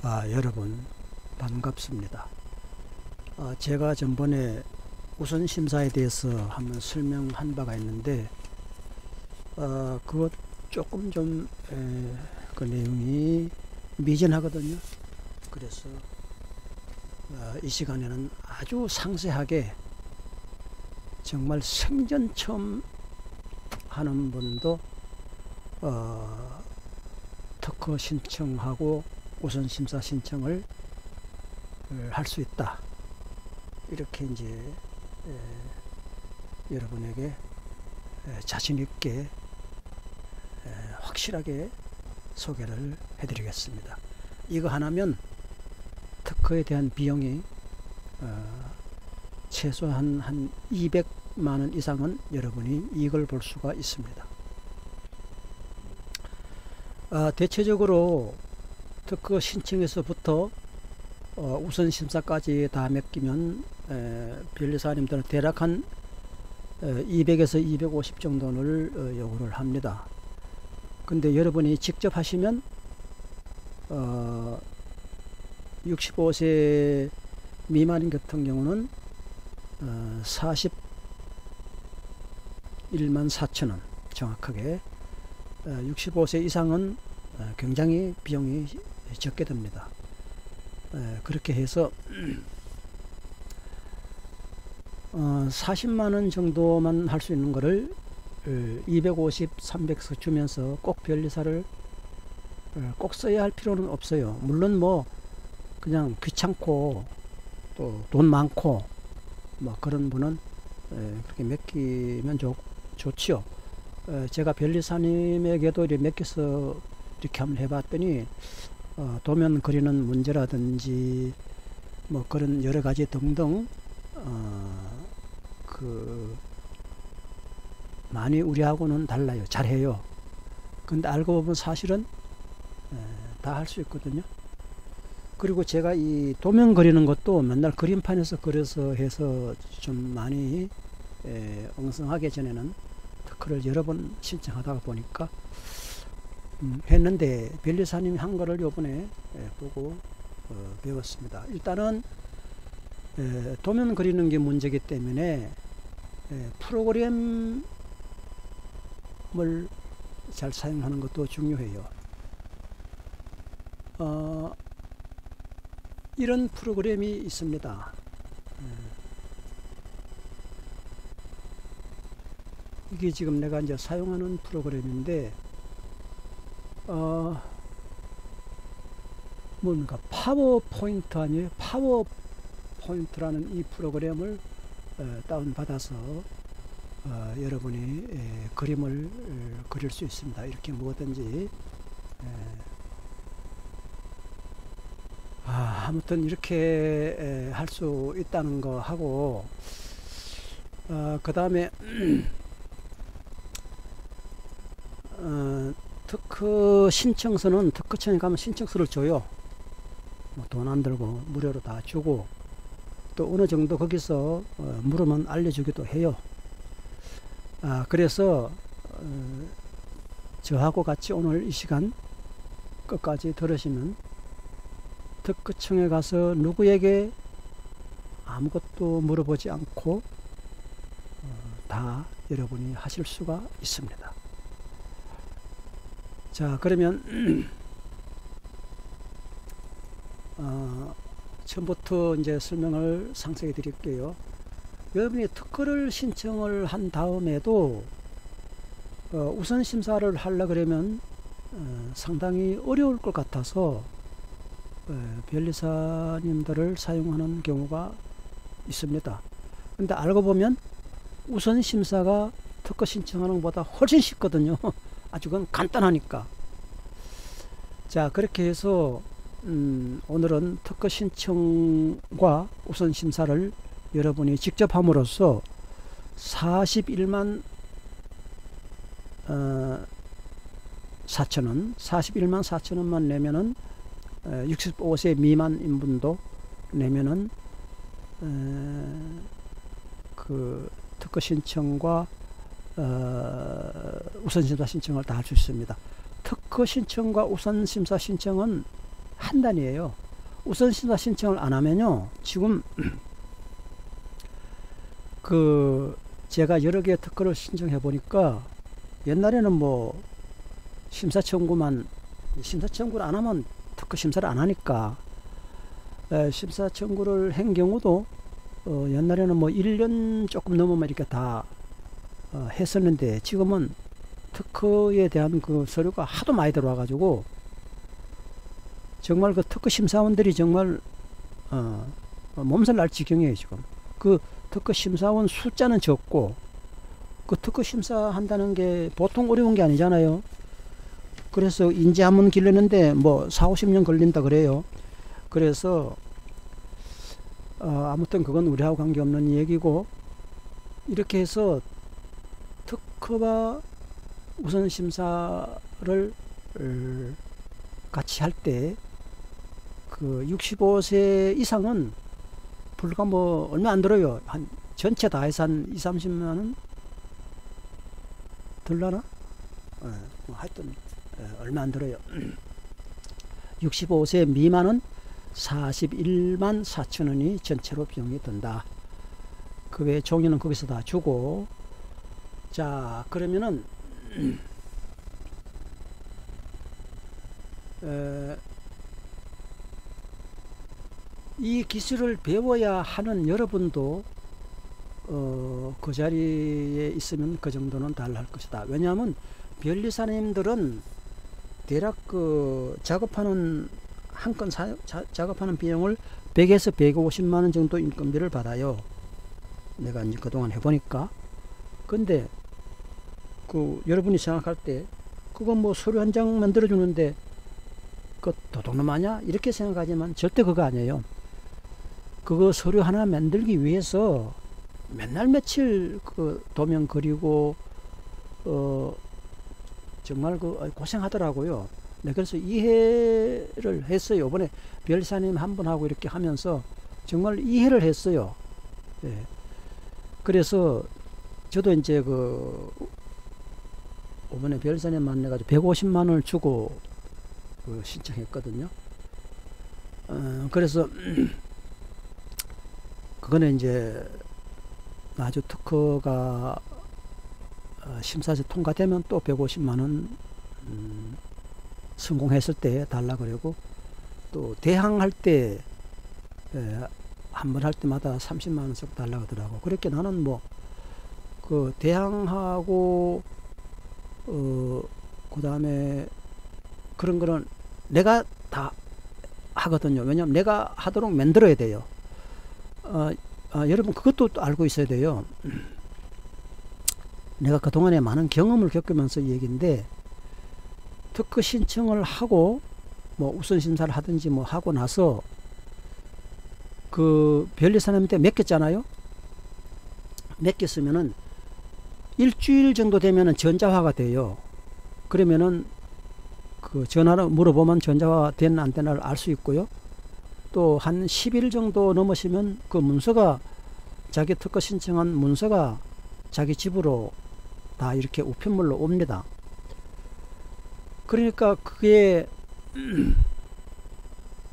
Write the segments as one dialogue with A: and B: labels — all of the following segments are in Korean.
A: 여러분 반갑습니다. 제가 전번에 우선 심사에 대해서 한번 설명한 바가 있는데 그것 조금 좀 그 내용이 미진하거든요. 그래서 이 시간에는 아주 상세하게 정말 생전 처음 하는 분도 특허 신청하고 우선 심사 신청을 할 수 있다, 이렇게 이제 여러분에게 자신 있게 확실하게 소개를 해드리겠습니다. 이거 하나면 특허에 대한 비용이 최소한 한 200만원 이상은 여러분이 이익을 볼 수가 있습니다. 대체적으로 특허 신청에서부터 우선 심사까지 다 맡기면 변리사님들은 대략 한 200에서 250 정도를 요구를 합니다. 근데 여러분이 직접 하시면 65세 미만인 같은 경우는 41만 4천원 정확하게, 65세 이상은 굉장히 비용이 적게 듭니다. 그렇게 해서 40만원 정도만 할 수 있는 거를 250, 300석 주면서 꼭 변리사를 꼭 써야 할 필요는 없어요. 물론 뭐 그냥 귀찮고 또 돈 많고 뭐 그런 분은 그렇게 맡기면 좋지요. 제가 변리사님에게도 이렇게 맡겨서 이렇게 한번 해봤더니 도면 그리는 문제라든지 뭐 그런 여러가지 등등 많이 우리하고는 달라요. 잘해요. 근데 알고 보면 사실은 다 할 수 있거든요. 그리고 제가 이 도면 그리는 것도 맨날 그림판에서 그려서 해서 좀 많이 엉성하게 전에는 특허를 여러 번 신청하다가 보니까 했는데 변리사님이 한 거를 요번에 보고 배웠습니다. 일단은 도면 그리는 게 문제이기 때문에 프로그램을 잘 사용하는 것도 중요해요. 이런 프로그램이 있습니다. 이게 지금 내가 이제 사용하는 프로그램인데 뭡니까, 파워포인트 아니에요? 파워포인트라는 이 프로그램을 다운받아서 여러분이 그림을 그릴 수 있습니다. 이렇게 뭐든지 아무튼 이렇게 할 수 있다는 거 하고, 그 다음에 특허 신청서는 특허청에 가면 신청서를 줘요. 뭐 돈 안 들고 무료로 다 주고, 또 어느 정도 거기서 물으면 알려주기도 해요. 그래서 저하고 같이 오늘 이 시간 끝까지 들으시면 특허청에 가서 누구에게 아무것도 물어보지 않고 다 여러분이 하실 수가 있습니다. 자, 그러면 처음부터 이제 설명을 상세히 드릴게요. 여러분이 특허를 신청을 한 다음에도 우선 심사를 하려 그러면 상당히 어려울 것 같아서 변리사님들을 사용하는 경우가 있습니다. 근데 알고 보면 우선 심사가 특허 신청하는 것보다 훨씬 쉽거든요. 아주 그건 간단하니까. 자, 그렇게 해서 오늘은 특허 신청과 우선 심사를 여러분이 직접 함으로써 41만 4천원, 41만 4천원만 내면은 65세 미만인 분도 내면은 그 특허 신청과 우선심사 신청을 다 할 수 있습니다. 특허 신청과 우선심사 신청은 한단이에요. 우선심사 신청을 안 하면요, 지금 그 제가 여러 개의 특허를 신청해 보니까 옛날에는 뭐 심사청구를 안 하면 특허 심사를 안 하니까 심사청구를 한 경우도 옛날에는 뭐 1년 조금 넘으면 이렇게 다 했었는데, 지금은 특허에 대한 그 서류가 하도 많이 들어와 가지고 정말 그 특허 심사원들이 정말 몸살 날 지경이에요. 지금 그 특허 심사원 숫자는 적고, 그 특허 심사한다는 게 보통 어려운 게 아니잖아요. 그래서 인재 한번 기르는데 뭐 4, 50년 걸린다 그래요. 그래서 아무튼 그건 우리하고 관계없는 얘기고, 이렇게 해서 특허와 우선심사를 같이 할 때 그 65세 이상은 불과 뭐 얼마 안 들어요. 한 전체 다 해서 한 2, 30만원 들라나? 뭐 하여튼 얼마 안 들어요. 65세 미만은 41만 4천원이 전체로 비용이 든다. 그 외에 종류는 거기서 다 주고. 자, 그러면은 이 기술을 배워야 하는 여러분도 그 자리에 있으면 그 정도는 달할 것이다. 왜냐하면 변리사님들은 대략 그 작업하는 한 건 작업하는 비용을 100에서 150만원 정도 인건비를 받아요. 내가 이제 그동안 해보니까. 근데 그 여러분이 생각할 때 그거 뭐 서류 한 장 만들어 주는데 그 도둑놈 아냐? 이렇게 생각하지만 절대 그거 아니에요. 그거 서류 하나 만들기 위해서 맨날 며칠 그 도면 그리고 정말 그 고생하더라고요. 네, 그래서 이해를 했어요. 이번에 별사님 한 분하고 이렇게 하면서 정말 이해를 했어요. 예. 그래서 저도 이제 그 이번에 별사님 만나가지고 150만원을 주고 신청했거든요. 그래서 그거는 이제 아주 특허가 심사에서 통과되면 또 150만원 성공했을 때 달라 그러고, 또 대항할 때 한 번 할 때마다 30만원씩 달라 그러더라고. 그렇게 나는 뭐 그 대항하고 그 다음에 그런 거는 내가 다 하거든요. 왜냐면 내가 하도록 만들어야 돼요. 여러분 그것도 알고 있어야 돼요. 내가 그동안에 많은 경험을 겪으면서 이 얘기인데, 특허 신청을 하고 뭐 우선심사를 하든지 뭐 하고 나서 그 변리사님한테 맡겼잖아요. 맡겼으면은 일주일 정도 되면은 전자화가 돼요. 그러면은 그 전화로 물어보면 전자화 됐나 안 됐나를 알 수 있고요. 또 한 10일 정도 넘으시면 그 문서가, 자기 특허 신청한 문서가 자기 집으로 다 이렇게 우편물로 옵니다. 그러니까 그게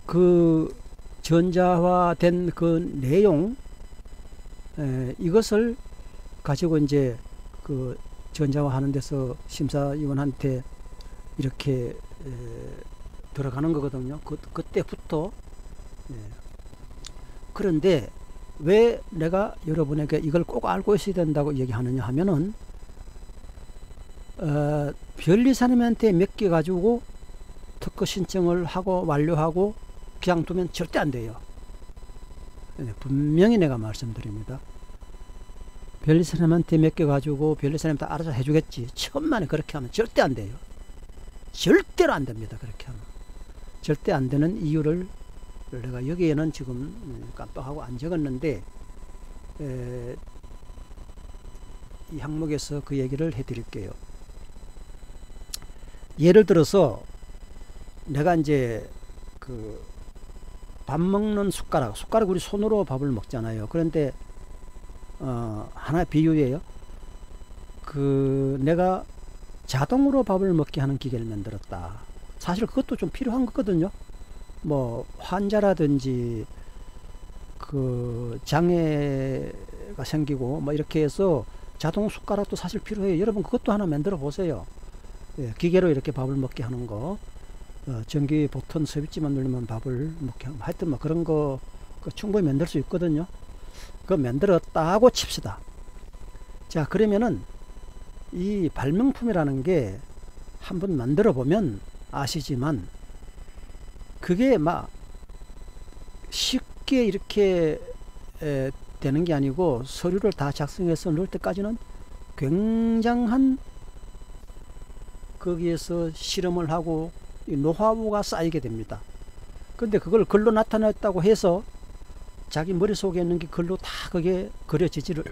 A: 그 전자화된 그 내용, 이것을 가지고 이제 그 전자화 하는 데서 심사위원한테 이렇게 들어가는 거거든요. 그때부터. 그런데 왜 내가 여러분에게 이걸 꼭 알고 있어야 된다고 얘기하느냐 하면은, 변리사님한테 맡겨 가지고 특허 신청을 하고 완료하고 그냥 두면 절대 안 돼요. 분명히 내가 말씀드립니다. 변리사님한테 맡겨 가지고 변리사님 다 알아서 해주겠지, 천만에 그렇게 하면 절대 안 돼요. 절대로 안 됩니다. 그렇게 하면 절대 안 되는 이유를 내가 여기에는 지금 깜빡하고 안 적었는데, 이 항목에서 그 얘기를 해 드릴게요. 예를 들어서 내가 이제 그 밥 먹는 숟가락 우리 손으로 밥을 먹잖아요. 그런데 하나 비유예요. 그 내가 자동으로 밥을 먹게 하는 기계를 만들었다. 사실 그것도 좀 필요한 거거든요. 뭐 환자라든지 그 장애가 생기고 뭐 이렇게 해서 자동 숟가락도 사실 필요해요. 여러분 그것도 하나 만들어 보세요. 예, 기계로 이렇게 밥을 먹게 하는 거, 전기 버튼 스위치만 누르면 밥을 먹게 하는 거, 하여튼 뭐 그런 거 충분히 만들 수 있거든요. 그거 만들었다고 칩시다. 자, 그러면은 이 발명품이라는 게 한번 만들어 보면 아시지만 그게 막 쉽게 이렇게 되는 게 아니고 서류를 다 작성해서 넣을 때까지는 굉장한 거기에서 실험을 하고 노하우가 쌓이게 됩니다. 근데 그걸 글로 나타냈다고 해서 자기 머릿속에 있는 게 글로 다 그게 그려지지를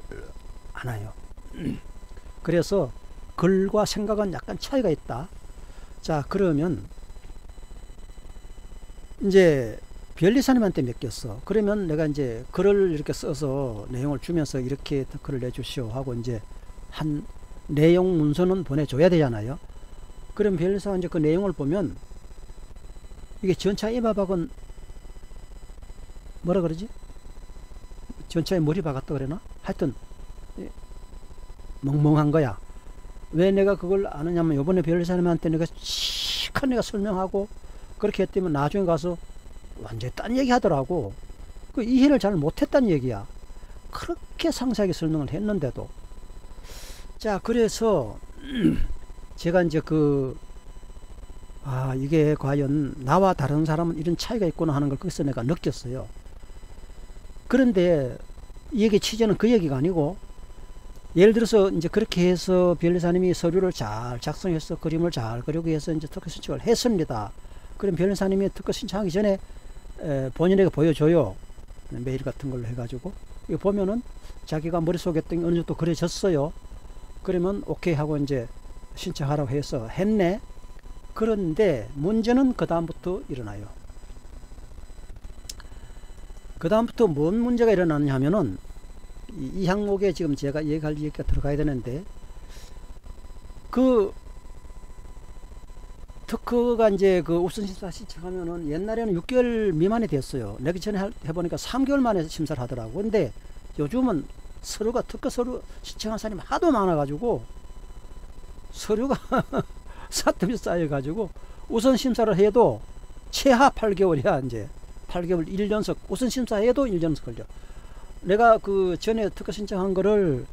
A: 않아요. 그래서 글과 생각은 약간 차이가 있다. 자, 그러면 이제 변리사님한테 맡겼어. 그러면 내가 이제 글을 이렇게 써서 내용을 주면서 이렇게 글을 내주시오 하고 이제 한 내용 문서는 보내줘야 되잖아요. 그럼 변리사가 이제 그 내용을 보면 이게 전차 이마박은 뭐라 그러지? 전차에 머리 박았다 그러나? 하여튼 멍멍한 거야. 왜 내가 그걸 아느냐면 요번에 변리사님한테 내가 시컷 내가 설명하고 그렇게 했더니 나중에 가서 완전히 딴 얘기 하더라고. 그 이해를 잘 못했다는 얘기야. 그렇게 상세하게 설명을 했는데도. 자, 그래서 제가 이제 이게 과연 나와 다른 사람은 이런 차이가 있구나 하는 걸 거기서 내가 느꼈어요. 그런데 이 얘기 취재는 그 얘기가 아니고, 예를 들어서 이제 그렇게 해서 변리사님이 서류를 잘 작성해서 그림을 잘 그리고 해서 이제 특허 신청을 했습니다. 그럼 변리사님이 특허 신청하기 전에 본인에게 보여줘요. 메일 같은 걸로 해가지고. 이거 보면은 자기가 머릿속에 했던 게 어느 정도 그려졌어요. 그러면 오케이 하고 이제 신청하라고 해서 했네. 그런데 문제는 그 다음부터 일어나요. 그 다음부터 뭔 문제가 일어나느냐 하면은 이 항목에 지금 제가 얘기할 얘기가 들어가야 되는데, 그 특허가 이제 그 우선심사 신청하면은 옛날에는 6개월 미만이 됐어요. 내기 전에 해보니까 3개월 만에 심사를 하더라고. 근데 요즘은 서류가 특허 서류 신청한 사람이 하도 많아가지고 서류가 사람이 쌓여가지고 우선 심사를 해도 최하 8개월이야. 이제 8개월 1년석 우선 심사해도 1년석 걸려. 내가 그 전에 특허 신청한 거를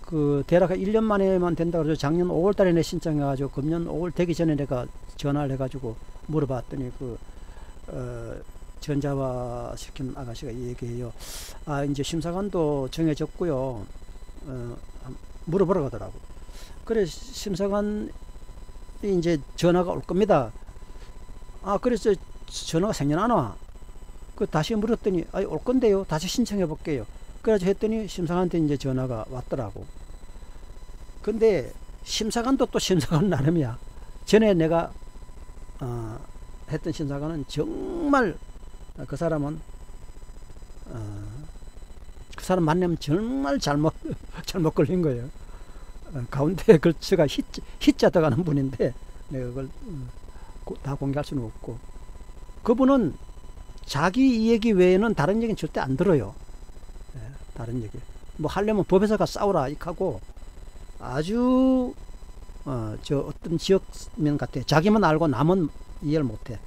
A: 그 대략 1년 만에만 된다 그래서 작년 5월 달에 내 신청해가지고 금년 5월 되기 전에 내가 전화를 해가지고 물어봤더니 전자화 시킨 아가씨가 얘기해요. 이제 심사관도 정해졌고요. 물어보러 가더라고. 그래 심사관이 이제 전화가 올 겁니다. 그래서 전화가 생년 안 와. 다시 물었더니 올 건데요. 다시 신청해 볼게요. 그래서 했더니 심사관한테 이제 전화가 왔더라고. 근데 심사관도 또 심사관 나름이야. 전에 내가 했던 심사관은 정말 그 사람은 그 사람 만나면 정말 잘못 걸린 거예요. 가운데 글자가 히자 들어가는 분인데 내가 그걸 다 공개할 수는 없고, 그분은 자기 얘기 외에는 다른 얘기는 절대 안 들어요. 다른 얘기 뭐 하려면 법에서 가 싸우라 이하고 아주 어떤 지역면 같아. 자기만 알고 남은 이해를 못해.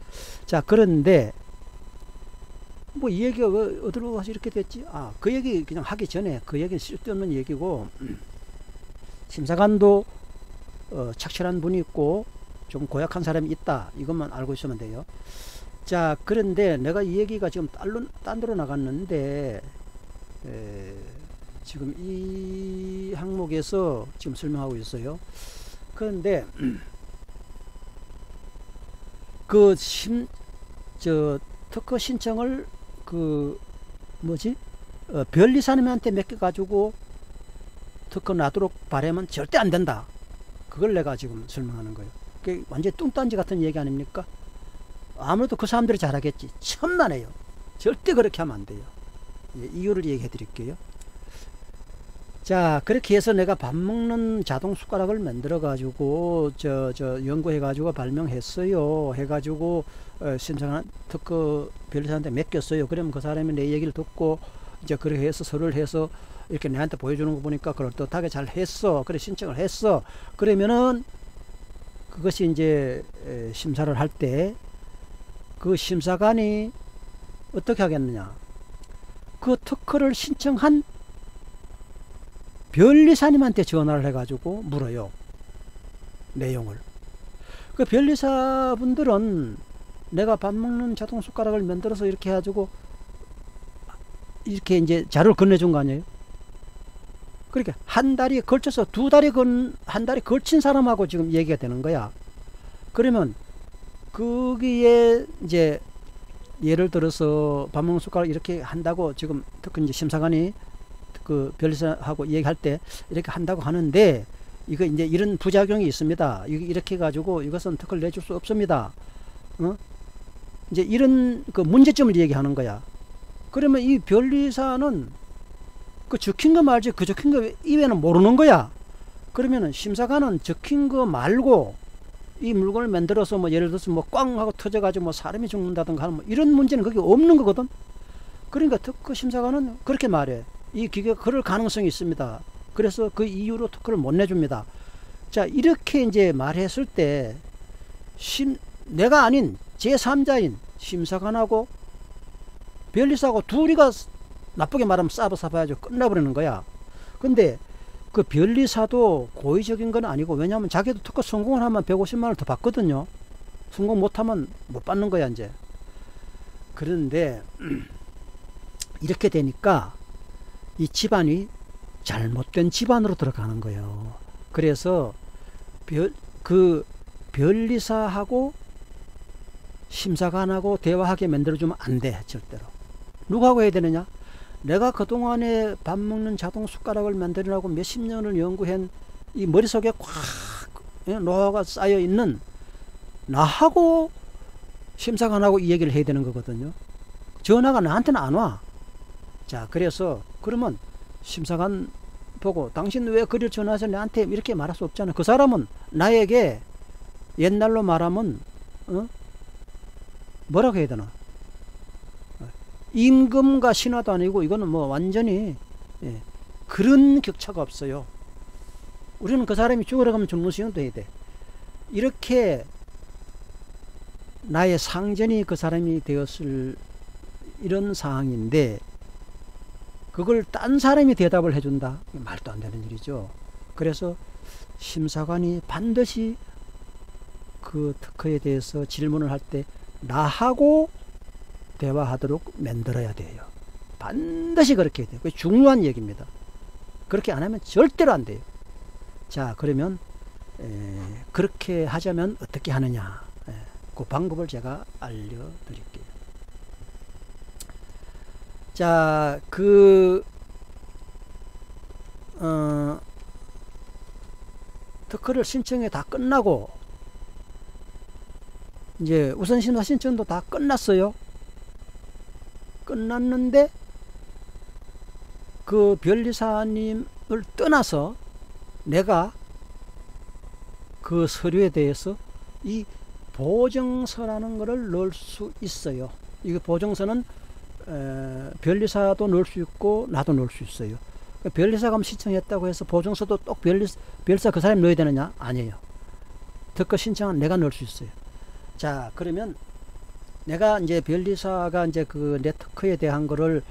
A: 자, 그런데 뭐 이 얘기가 어디로 가서 이렇게 됐지? 그 얘기 그냥 하기 전에 그 얘기는 쓸데없는 얘기고, 심사관도 착실한 분이 있고 좀 고약한 사람이 있다, 이것만 알고 있으면 돼요. 자, 그런데 내가 이 얘기가 지금 딴 데로 나갔는데 지금 이 항목에서 지금 설명하고 있어요. 그런데 특허 신청을 변리사님한테 맡겨가지고 특허 놔도록 바라면 절대 안 된다. 그걸 내가 지금 설명하는 거예요. 그게 완전 뚱딴지 같은 얘기 아닙니까? 아무래도 그 사람들이 잘하겠지. 천만에요. 절대 그렇게 하면 안 돼요. 이유를 얘기해 드릴게요. 자, 그렇게 해서 내가 밥 먹는 자동 숟가락을 만들어 가지고 저 연구해 가지고 발명했어요. 해 가지고 신청한 특허 변리사한테 맡겼어요. 그러면 그 사람이 내 얘기를 듣고 이제 그렇게 해서 서류를 해서 이렇게 내한테 보여주는 거 보니까 그럴듯하게 잘 했어. 그래 신청을 했어. 그러면은 그것이 이제 심사를 할 때 그 심사관이 어떻게 하겠느냐? 그 특허를 신청한 변리사님한테 전화를 해가지고 물어요. 내용을. 그 변리사분들은 내가 밥 먹는 자동 숟가락을 만들어서 이렇게 해가지고 이렇게 이제 자료를 건네준 거 아니에요? 그러니까 한 달이 걸쳐서 한 달이 걸친 사람하고 지금 얘기가 되는 거야. 그러면 거기에 이제 예를 들어서 밥 먹는 숟가락 이렇게 한다고 지금 특히 이제 심사관이 그 변리사하고 얘기할 때 이렇게 한다고 하는데 이거 이제 이런 부작용이 있습니다. 이렇게 가지고 이것은 특허를 내줄 수 없습니다. 이제 이런 그 문제점을 얘기하는 거야. 그러면 이 변리사는 그 적힌 거 말지 그 적힌 거 이외에는 모르는 거야. 그러면은 심사관은 적힌 거 말고 이 물건을 만들어서 뭐 예를 들어서 뭐 꽝 하고 터져가지고 뭐 사람이 죽는다든가 하는 뭐 이런 문제는 그게 없는 거거든. 그러니까 특허 심사관은 그렇게 말해. 이 기계가 그럴 가능성이 있습니다. 그래서 그 이유로 특허를 못 내줍니다. 자, 이렇게 이제 말했을 때 내가 아닌 제3자인 심사관하고 변리사하고 둘이가 나쁘게 말하면 싸버싸봐야죠. 끝나버리는 거야. 근데 그 변리사도 고의적인 건 아니고, 왜냐하면 자기도 특허 성공을 하면 150만원을 더 받거든요. 성공 못하면 못 받는 거야 이제. 그런데 이렇게 되니까 이 집안이 잘못된 집안으로 들어가는 거예요. 그래서 그 변리사하고 심사관하고 대화하게 만들어주면 안 돼. 절대로. 누구하고 해야 되느냐? 내가 그동안에 밥 먹는 자동 숟가락을 만들려고 몇십 년을 연구한 이 머릿속에 꽉 노하우가 쌓여 있는 나하고 심사관하고 이 얘기를 해야 되는 거거든요. 전화가 나한테는 안 와. 자, 그래서 그러면 심사관 보고 당신 왜 그를 전화해서 나한테 이렇게 말할 수 없잖아. 그 사람은 나에게 옛날로 말하면 뭐라고 해야 되나? 임금과 신하도 아니고 이거는 뭐 완전히 그런 격차가 없어요. 우리는 그 사람이 죽으러 가면 죽는 수용도 해야 돼. 이렇게 나의 상전이 그 사람이 되었을 이런 상황인데 그걸 딴 사람이 대답을 해준다? 말도 안 되는 일이죠. 그래서 심사관이 반드시 그 특허에 대해서 질문을 할 때 나하고 대화하도록 만들어야 돼요. 반드시 그렇게 해야 돼요. 그게 중요한 얘기입니다. 그렇게 안 하면 절대로 안 돼요. 자, 그러면 그렇게 하자면 어떻게 하느냐, 그 방법을 제가 알려드릴게요. 자, 특허를 신청이 다 끝나고 이제 우선심사 신청도 다 끝났어요. 끝났는데 그 변리사님을 떠나서 내가 그 서류에 대해서 이 보증서라는 것을 넣을 수 있어요. 이 보증서는 변리사도 넣을 수 있고 나도 넣을 수 있어요. 변리사가 신청했다고 해서 보증서도 꼭 변리사 그 사람이 넣어야 되느냐? 아니에요. 특허 신청은 내가 넣을 수 있어요. 자, 그러면 내가 이제 변리사가 이제 그 내 특허에 대한 거를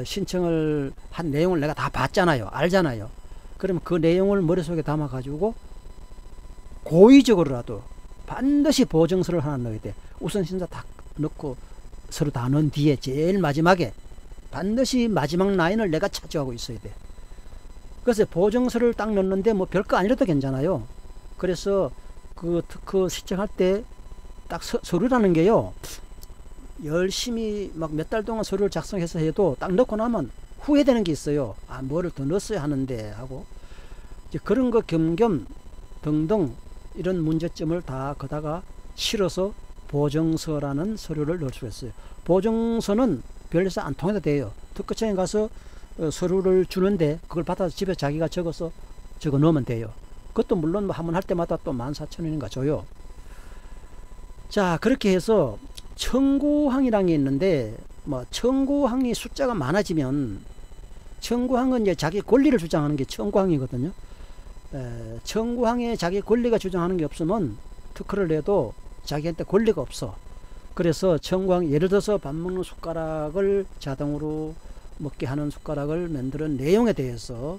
A: 신청을 한 내용을 내가 다 봤잖아요. 알잖아요. 그러면 그 내용을 머릿속에 담아 가지고 고의적으로라도 반드시 보증서를 하나 넣어야 돼. 우선 심사 다 넣고 서로 다 넣은 뒤에 제일 마지막에 반드시 마지막 라인을 내가 차지하고 있어야 돼. 그래서 보증서를 딱 넣는데 뭐 별거 아니라도 괜찮아요. 그래서 그 특허 신청할 때 딱 서류라는 게요, 열심히 막 몇 달 동안 서류를 작성해서 해도 딱 넣고 나면 후회되는 게 있어요. 아, 뭐를 더 넣었어야 하는데 하고, 이제 그런 거 겸겸 등등 이런 문제점을 다 거다가 실어서 보증서라는 서류를 넣을 수가 있어요. 보증서는 변리사 안 통해도 돼요. 특허청에 가서 서류를 주는데 그걸 받아서 집에 자기가 적어서 적어 넣으면 돼요. 그것도 물론 뭐 한번 할 때마다 또 14,000원인가 줘요. 자, 그렇게 해서 청구항이라는 게 있는데, 뭐 청구항이 숫자가 많아지면, 청구항은 이제 자기 권리를 주장하는 게 청구항이거든요. 청구항에 자기 권리가 주장하는 게 없으면 특허를 내도 자기한테 권리가 없어. 그래서 청구항, 예를 들어서 밥 먹는 숟가락을 자동으로 먹게 하는 숟가락을 만드는 내용에 대해서,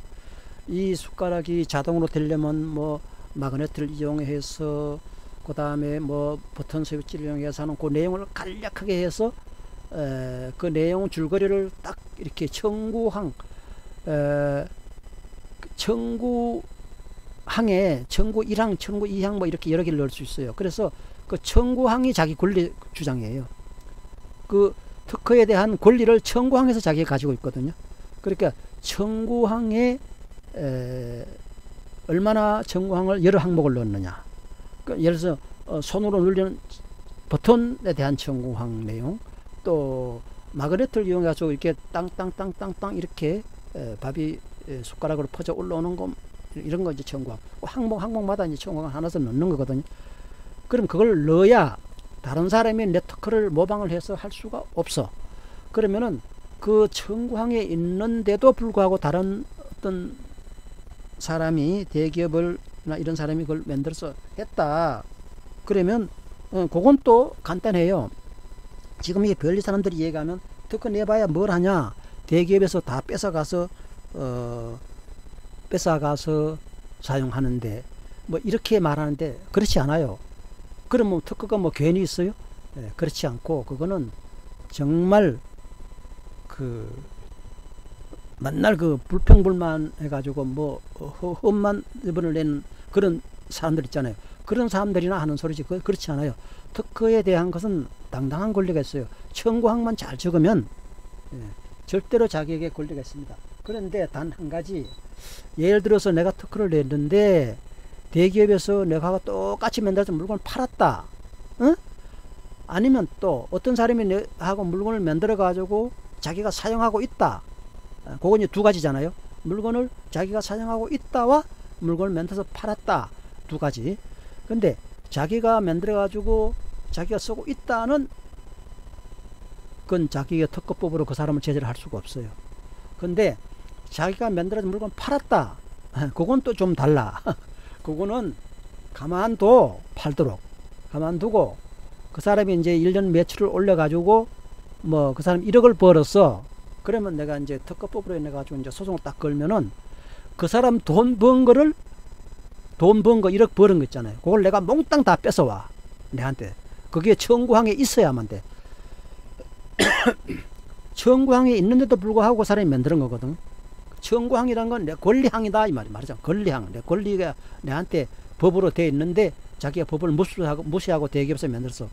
A: 이 숟가락이 자동으로 되려면 뭐 마그네트를 이용해서, 그 다음에 뭐 버튼 스위치를 이용해서 하는 그 내용을 간략하게 해서 그 내용 줄거리를 딱 이렇게 청구항에 청구 1항, 청구 2항 뭐 이렇게 여러 개를 넣을 수 있어요. 그래서 그 청구항이 자기 권리 주장이에요. 그 특허에 대한 권리를 청구항에서 자기가 가지고 있거든요. 그러니까 청구항에 얼마나 청구항을 여러 항목을 넣느냐. 그러니까 예를 들어서 손으로 누르는 버튼에 대한 청구항 내용, 또 마그네트를 이용해서 이렇게 땅땅땅땅땅 이렇게 밥이 숟가락으로 퍼져 올라오는 거, 이런 거 이제 청구항. 항목마다 이제 청구항 하나씩 넣는 거거든요. 그럼 그걸 넣어야 다른 사람이 내 특허를 모방을 해서 할 수가 없어. 그러면은 그 청구항에 있는데도 불구하고 다른 어떤 사람이, 대기업을나 이런 사람이 그걸 만들어서 했다. 그러면 그건 또 간단해요. 지금 이게 별리 사람들이 얘기하면 특허 내봐야 뭘 하냐, 대기업에서 다 뺏어가서 사용하는데 뭐 이렇게 말하는데, 그렇지 않아요. 그러면 특허가 뭐 괜히 있어요? 네, 그렇지 않고, 그거는 정말 그 맨날 그 불평불만 해가지고 뭐 험만 입을 내는 그런 사람들 있잖아요. 그런 사람들이나 하는 소리지. 그렇지 않아요. 특허에 대한 것은 당당한 권리가 있어요. 청구항만 잘 적으면 절대로 자기에게 권리가 있습니다. 그런데 단 한 가지, 예를 들어서 내가 특허를 냈는데 대기업에서 내가 똑같이 만들어서 물건을 팔았다. 응? 아니면 또 어떤 사람이 내하고 물건을 만들어 가지고 자기가 사용하고 있다. 그건 이제 두 가지잖아요. 물건을 자기가 사용하고 있다와 물건을 만들어서 팔았다. 두 가지. 근데 자기가 만들어 가지고 자기가 쓰고 있다는, 그건 자기가 특허법으로 그 사람을 제재를 할 수가 없어요. 근데 자기가 만들어서 물건 팔았다. 그건 또 좀 달라. 그거는 팔도록 가만두고, 그 사람이 이제 1년 매출을 올려가지고 뭐 그 사람 1억을 벌었어. 그러면 내가 이제 특허법으로 해가지고 이제 소송을 딱 걸면은 그 사람 돈 번 거 1억 벌은 거 있잖아요. 그걸 내가 몽땅 다 뺏어와. 내한테. 그게 청구항에 있어야만 돼. 청구항에 있는데도 불구하고 그 사람이 만드는 거거든. 청구항이란 건 내 권리항이다 이 말이죠. 권리항. 내 권리가 내한테 법으로 되어 있는데 자기가 법을 무시하고 대기업에서 만들어서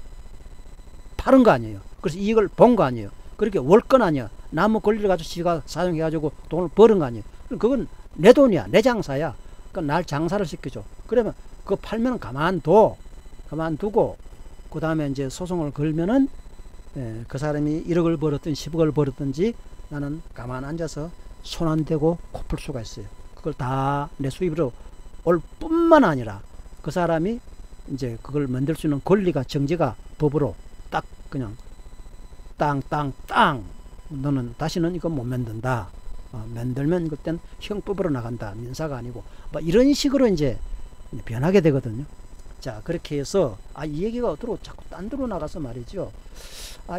A: 파는 거 아니에요. 그래서 이익을 본 거 아니에요. 그렇게 월권 아니야. 남의 권리를 가지고 지가 사용해가지고 돈을 버는 거 아니에요. 그건 내 돈이야. 내 장사야. 그러니까 날 장사를 시켜줘. 그러면 그거 팔면 가만두고 그 다음에 이제 소송을 걸면은 그 사람이 1억을 벌었든 10억을 벌었든지 나는 가만 앉아서 손 안 대고 코 풀 수가 있어요. 그걸 다 내 수입으로 올 뿐만 아니라 그 사람이 이제 그걸 만들 수 있는 권리가, 정지가 법으로 딱 그냥 땅 너는 다시는 이거 못 만든다. 만들면 그땐 형법으로 나간다. 민사가 아니고 뭐 이런 식으로 이제 변하게 되거든요. 자, 그렇게 해서 이 얘기가 어디로 자꾸 딴 데로 나가서 말이죠.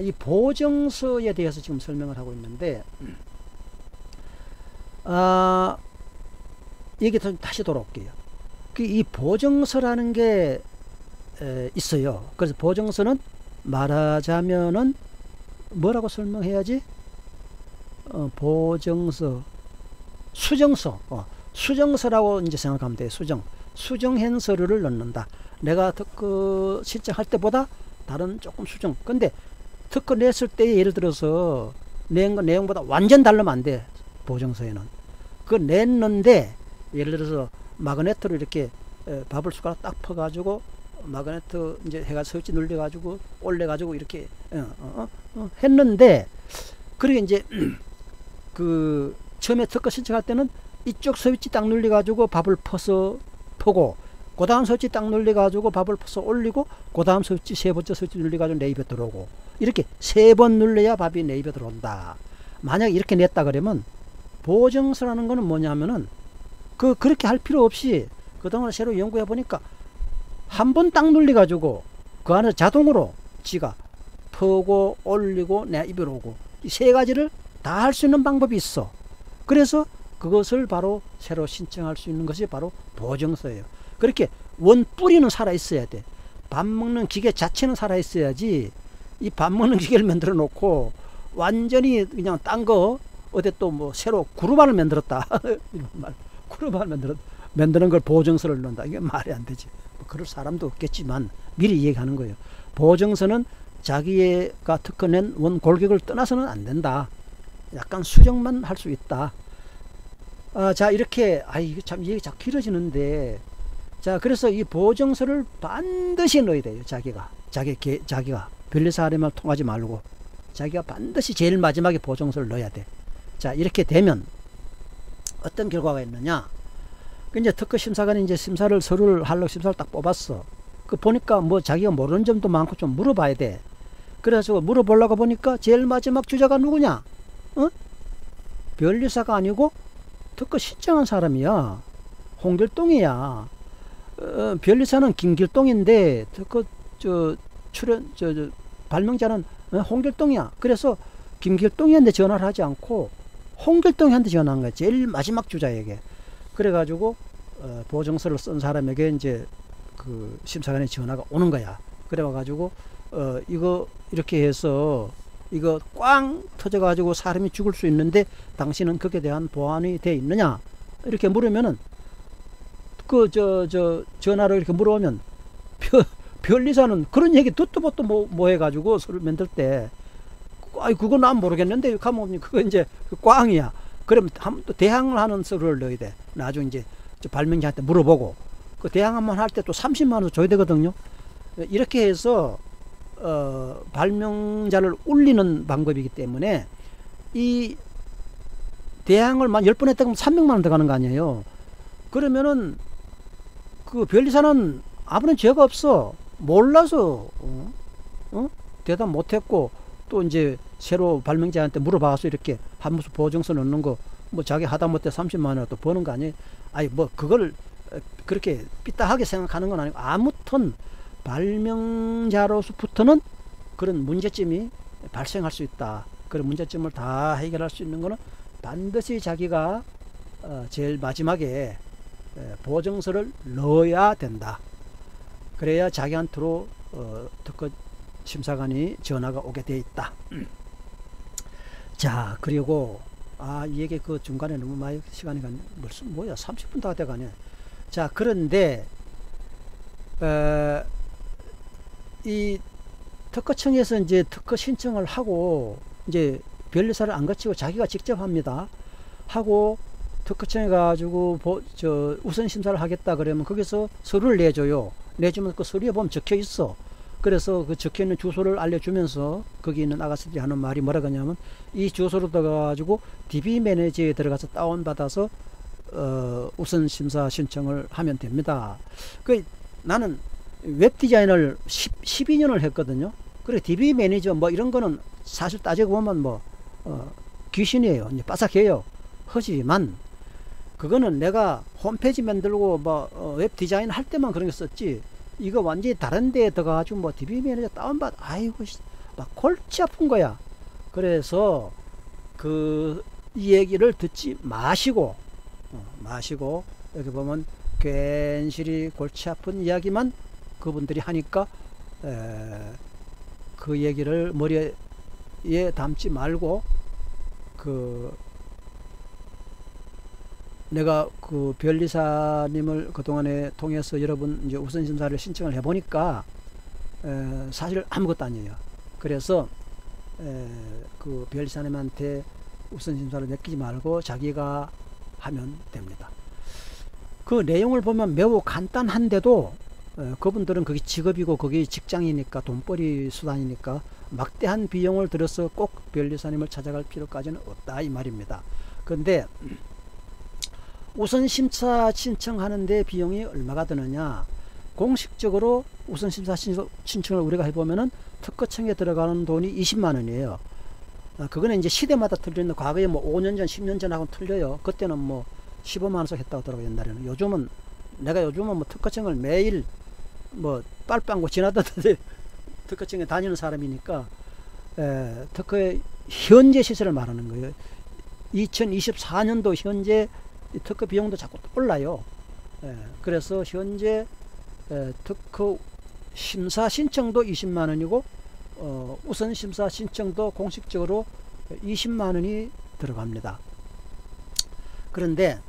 A: 이 보증서에 대해서 지금 설명을 하고 있는데, 얘기 다시 돌아올게요. 이 보증서라는 게 있어요. 그래서 보증서는 말하자면은 뭐라고 설명해야지? 보증서, 수정서라고 이제 생각하면 돼요. 수정한 서류를 넣는다. 내가 특허 신청할 때보다 다른 조금 수정. 근데 특허 냈을 때 예를 들어서 낸 거 내용보다 완전 다르면 안 돼. 보증서에는. 그거 냈는데 예를 들어서 마그네트로 이렇게 밥을 숟가락 딱 퍼가지고 마그네트 이제 해가 설치 눌려가지고 올려가지고 이렇게 했는데, 그러게 이제 그 처음에 특허 신청할 때는 이쪽 스위치 딱 눌려 가지고 밥을 퍼고 그 다음 스위치 딱 눌려 가지고 밥을 퍼서 올리고 그 다음 스위치 세 번째 스위치 눌려 가지고 내 입에 들어오고 이렇게 3번 눌러야 밥이 내 입에 들어온다. 만약에 이렇게 냈다 그러면 보정서라는 거는 뭐냐면은 그렇게 할 필요 없이 그동안 새로 연구해 보니까 한 번 딱 눌려 가지고 그 안에 자동으로 지가 퍼고 올리고 내 입에 오고 이 3가지를 다 할 수 있는 방법이 있어. 그래서 그것을 바로 새로 신청할 수 있는 것이 바로 보정서예요. 그렇게 원 뿌리는 살아 있어야 돼. 밥 먹는 기계 자체는 살아 있어야지 이 밥 먹는 기계를 만들어 놓고 완전히 그냥 딴 거 어디 또 뭐 새로 그룹안을 만들었다 그룹안을 만드는 걸 보정서를 넣는다. 이게 말이 안 되지. 뭐 그럴 사람도 없겠지만 미리 얘기하는 거예요. 보정서는 자기가 특허낸 원 골격을 떠나서는 안 된다. 약간 수정만 할 수 있다. 자, 이렇게 이게 참 얘기 자꾸 길어지는데, 자, 그래서 이 보정서를 반드시 넣어야 돼요. 자기가 변리사 하려면 통하지 말고 자기가 반드시 제일 마지막에 보정서를 넣어야 돼. 자, 이렇게 되면 어떤 결과가 있느냐? 이제 특허 심사관이 이제 서류를 하려고 심사를 딱 뽑았어. 그 보니까 뭐 자기가 모르는 점도 많고 좀 물어봐야 돼. 그래서 물어보려고 보니까 제일 마지막 주자가 누구냐? 변리사가 아니고 특허 신청한 사람이야. 홍길동이야. 변리사는 김길동인데 특허 발명자는 홍길동이야. 그래서 김길동이한테 전화를 하지 않고 홍길동이한테 전화한 거야. 제일 마지막 주자에게. 그래가지고 보정서를 쓴 사람에게 이제 그 심사관의 전화가 오는 거야. 그래가지고 이거 이렇게 해서 이거 꽝 터져가지고 사람이 죽을 수 있는데 당신은 거기에 대한 보완이 돼 있느냐? 이렇게 물으면은 전화를 이렇게 물어보면 변리사는 그런 얘기 듣도 보도 뭐 해가지고 서류 만들 때 그건 난 모르겠는데 가면 그거 이제 꽝이야. 그럼 또 대항을 하는 서류를 넣어야 돼. 나중에 이제 발명자한테 물어보고 그 대항 한번 할 때 또 30만 원 줘야 되거든요. 이렇게 해서 발명자를 올리는 방법이기 때문에 이 대항을 만 10번 했다 그러면 300만 원 들어가는 거 아니에요. 그러면은 그 변리사는 아무런 죄가 없어. 몰라서 대답 못했고 또 이제 새로 발명자한테 물어봐서 이렇게 한 무슨 보정서 넣는 거 뭐 자기 하다못해 30만 원이라도 버는 거 아니에요. 뭐 그걸 그렇게 삐딱하게 생각하는 건 아니고 아무튼 발명자로서부터는 그런 문제점이 발생할 수 있다. 그런 문제점을 다 해결할 수 있는 거는 반드시 자기가 제일 마지막에 보정서를 넣어야 된다. 그래야 자기한테로 특허 심사관이 전화가 오게 돼 있다. 자, 그리고 이 얘기 그 중간에 너무 많이 시간이 갔네. 무슨 뭐야 30분 다 돼가네. 자, 그런데 이 특허청에서 이제 특허 신청을 하고 이제 변리사를 안 거치고 자기가 직접 합니다. 하고 특허청에 가지고 우선 심사를 하겠다 그러면 거기서 서류를 내줘요. 내주면 그 서류에 보면 적혀 있어. 그래서 그 적혀 있는 주소를 알려주면서 거기 있는 아가씨들이 하는 말이 뭐라 그러냐면 이 주소로 들어가가지고 DB 매니저에 들어가서 다운받아서 우선 심사 신청을 하면 됩니다. 나는 웹 디자인을 12년을 했거든요. 그래 DB 매니저 뭐 이런 거는 사실 따지고 보면 뭐 귀신이에요. 이제 빠삭해요. 하지만 그거는 내가 홈페이지 만들고 뭐 웹 디자인 할 때만 그런 게 썼지. 이거 완전히 다른 데에 들어가가지고 뭐 DB 매니저 다운받 아이고 막 골치 아픈 거야. 그래서 이 얘기를 듣지 마시고 여기 보면 괜시리 골치 아픈 이야기만 그분들이 하니까 그 얘기를 머리에 담지 말고 내가 그 변리사님을 그동안에 통해서 여러분 이제 우선심사를 신청을 해보니까 사실 아무것도 아니에요. 그래서 그 변리사님한테 우선심사를 맡기지 말고 자기가 하면 됩니다. 그 내용을 보면 매우 간단한데도 그분들은 그게 직업이고 그게 직장이니까 돈벌이 수단이니까 막대한 비용을 들여서 꼭 변리사님을 찾아갈 필요까지는 없다 이 말입니다. 근데 우선 심사 신청하는데 비용이 얼마가 드느냐? 공식적으로 우선 심사 신청을 우리가 해보면은 특허청에 들어가는 돈이 20만 원이에요. 그거는 이제 시대마다 틀리는데 과거에 뭐 5년 전, 10년 전하고는 틀려요. 그때는 뭐 15만 원씩 했다고 들어가요, 옛날에는. 요즘은 뭐 특허청을 매일 뭐 빨빵고 지나다던데 특허청에 다니는 사람이니까 특허의 현재 시세를 말하는 거예요. 2024년도 현재 특허 비용도 자꾸 올라요. 그래서 현재 특허 심사 신청도 20만 원이고 우선 심사 신청도 공식적으로 20만 원이 들어갑니다. 그런데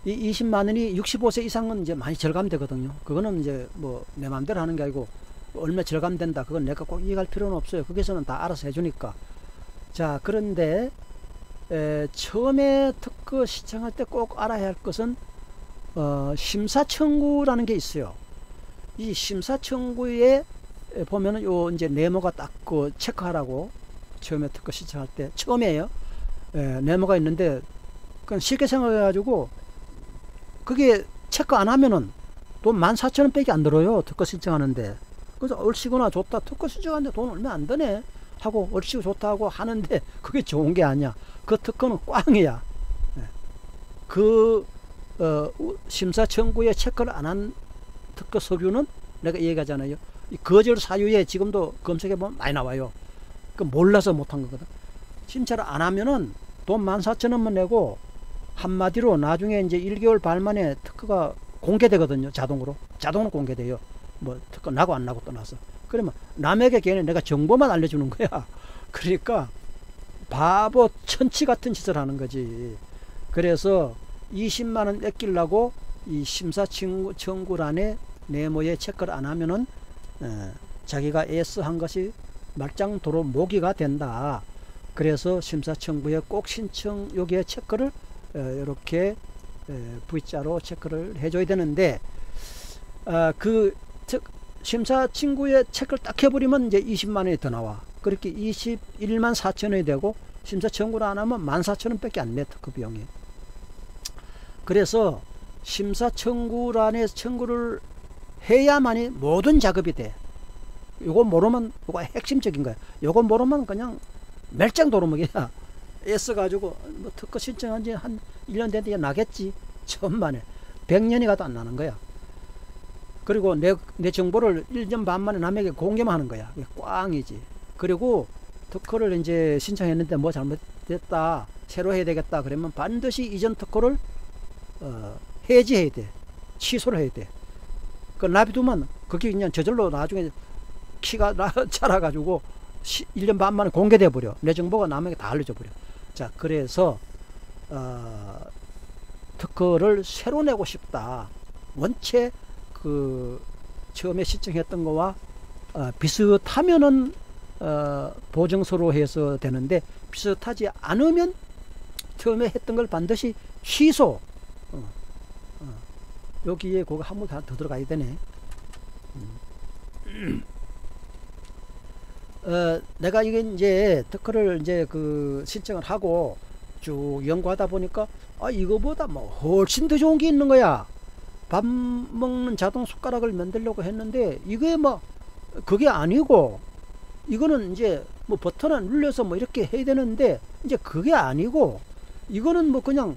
A: 이 20만 원이 65세 이상은 이제 많이 절감되거든요. 그거는 이제 뭐 내 마음대로 하는 게 아니고 얼마 절감된다, 그건 내가 꼭 이해할 필요는 없어요. 거기서는 다 알아서 해주니까. 자, 그런데 처음에 특허 신청할 때 꼭 알아야 할 것은 심사 청구라는 게 있어요. 이 심사 청구에 보면은 요 이제 네모가 딱 그 체크하라고, 처음에 특허 신청할 때 처음에요. 네모가 있는데 그냥 쉽게 생각해 가지고 그게 체크 안 하면은 돈 14,000원 밖에 안 들어요, 특허 신청하는데. 그래서 얼씨구나, 좋다, 특허 신청하는데 돈 얼마 안 드네 하고 얼씨구 좋다고 하는데 그게 좋은 게 아니야. 그 특허는 꽝이야. 그 심사 청구에 체크를 안 한 특허 서류는 내가 얘기하잖아요. 이 거절 사유에 지금도 검색해 보면 많이 나와요. 그 몰라서 못한 거거든. 심사를 안 하면은 돈 14,000원만 내고, 한마디로 나중에 이제 1개월 반 만에 특허가 공개되거든요. 자동으로 공개돼요. 뭐 특허 나고 안 나고 떠나서. 그러면 남에게 걔는 내가 정보만 알려주는 거야. 그러니까 바보 천치 같은 짓을 하는 거지. 그래서 20만 원 뺏기려고 이 심사 청구란에 네모에 체크를 안 하면은 자기가 애써한 것이 말짱도로 모기가 된다. 그래서 심사 청구에 꼭 신청 여기에 체크를 이렇게 V자로 체크를 해줘야 되는데, 그 심사 청구에 체크를 딱 해버리면 이제 20만 원이 더 나와. 그렇게 21만 4천 원이 되고, 심사 청구를 안 하면 14,000원 밖에 안 내, 특허 비용이. 그래서 심사 청구란에 청구를 해야만이 모든 작업이 돼. 요거 모르면, 요거 핵심적인 거야. 요거 모르면 그냥 멸장도루묵이야. 애써가지고 뭐 특허 신청한 지 한 1년 됐는데 나겠지. 천만에 100년이 가도 안 나는 거야. 그리고 내 정보를 1년 반 만에 남에게 공개만 하는 거야. 꽝이지. 그리고 특허를 이제 신청했는데 뭐 잘못됐다, 새로 해야 되겠다 그러면 반드시 이전 특허를 해지해야 돼. 취소를 해야 돼. 그 놔두면 그게 그냥 저절로 나중에 키가 자라가지고 1년 반 만에 공개돼 버려. 내 정보가 남에게 다 알려져 버려. 자, 그래서 특허를 새로 내고 싶다. 원체 그 처음에 신청했던 거와 비슷하면은 보증서로 해서 되는데, 비슷하지 않으면 처음에 했던 걸 반드시 취소. 여기에 그거 한 번 더 들어가야 되네. 내가 이게 이제 특허를 이제 그 신청을 하고 쭉 연구하다 보니까 이거보다 뭐 훨씬 더 좋은 게 있는 거야. 밥 먹는 자동 숟가락을 만들려고 했는데 이게 뭐 그게 아니고, 이거는 이제 뭐 버튼을 눌려서 뭐 이렇게 해야 되는데 이제 그게 아니고, 이거는 뭐 그냥